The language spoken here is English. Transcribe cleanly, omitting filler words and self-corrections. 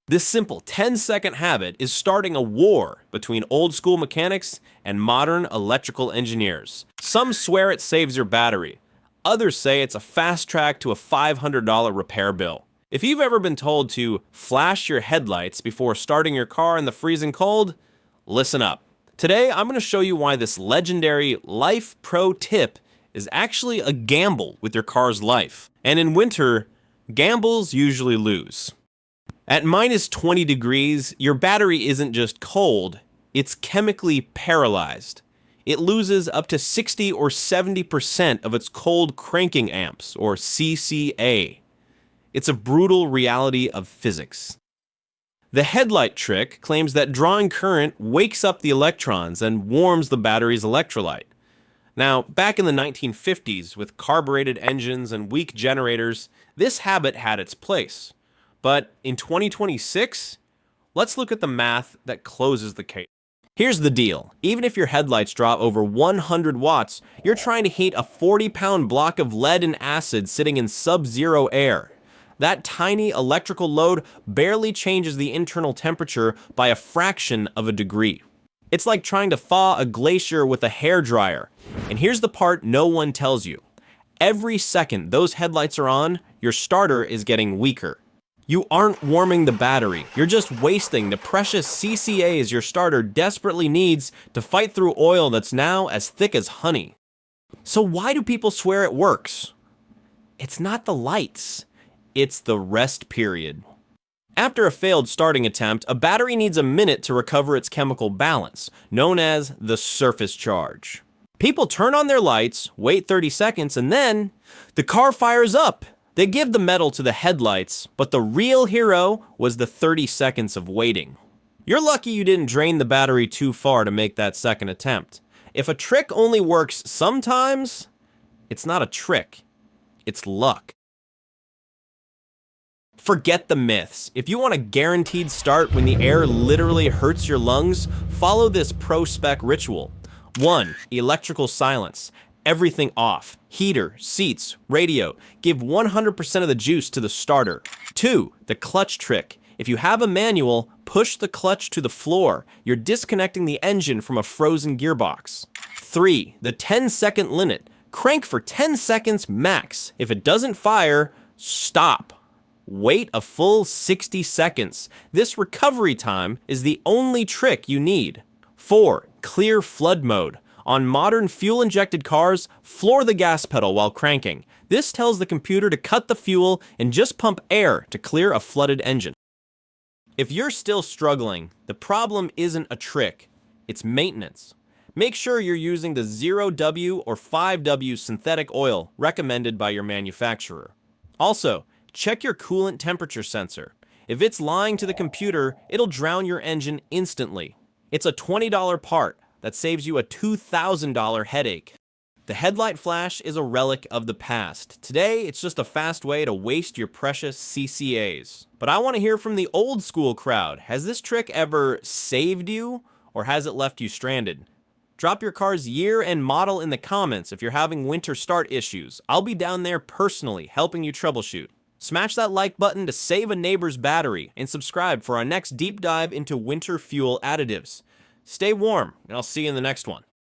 This simple 10-second habit is starting a war between old-school mechanics and modern electrical engineers. Some swear it saves your battery. Others say it's a fast track to a $500 repair bill. If you've ever been told to flash your headlights before starting your car in the freezing cold, listen up. Today, I'm going to show you why this legendary life pro tip is actually a gamble with your car's life. And in winter, gambles usually lose. At minus 20 degrees, your battery isn't just cold, it's chemically paralyzed. It loses up to 60 or 70% of its cold cranking amps, or CCA. It's a brutal reality of physics. The headlight trick claims that drawing current wakes up the electrons and warms the battery's electrolyte. Now, back in the 1950s, with carbureted engines and weak generators, this habit had its place. But in 2026, let's look at the math that closes the case. Here's the deal. Even if your headlights draw over 100 watts, you're trying to heat a 40-pound block of lead and acid sitting in sub-zero air. That tiny electrical load barely changes the internal temperature by a fraction of a degree. It's like trying to thaw a glacier with a hairdryer. And here's the part no one tells you. Every second those headlights are on, your starter is getting weaker. You aren't warming the battery, you're just wasting the precious CCAs your starter desperately needs to fight through oil that's now as thick as honey. So why do people swear it works? It's not the lights, it's the rest period. After a failed starting attempt, a battery needs a minute to recover its chemical balance, known as the surface charge. People turn on their lights, wait 30 seconds, and then the car fires up. They give the medal to the headlights, but the real hero was the 30 seconds of waiting. You're lucky you didn't drain the battery too far to make that second attempt. If a trick only works sometimes, it's not a trick, it's luck. Forget the myths. If you want a guaranteed start when the air literally hurts your lungs, follow this pro-spec ritual. 1. Electrical silence. Everything off. Heater, seats, radio. Give 100% of the juice to the starter. 2. The clutch trick. If you have a manual, push the clutch to the floor. You're disconnecting the engine from a frozen gearbox. 3. The 10-second limit. Crank for 10 seconds max. If it doesn't fire, stop. Wait a full 60 seconds. This recovery time is the only trick you need. 4. Clear flood mode. On modern fuel-injected cars, floor the gas pedal while cranking. This tells the computer to cut the fuel and just pump air to clear a flooded engine. If you're still struggling, the problem isn't a trick, it's maintenance. Make sure you're using the 0W or 5W synthetic oil recommended by your manufacturer. Also, check your coolant temperature sensor. If it's lying to the computer, it'll drown your engine instantly. It's a $20 part that saves you a $2,000 headache. The headlight flash is a relic of the past. Today, it's just a fast way to waste your precious CCAs. But I want to hear from the old school crowd. Has this trick ever saved you, or has it left you stranded? Drop your car's year and model in the comments if you're having winter start issues. I'll be down there personally helping you troubleshoot. Smash that like button to save a neighbor's battery, and subscribe for our next deep dive into winter fuel additives. Stay warm, and I'll see you in the next one.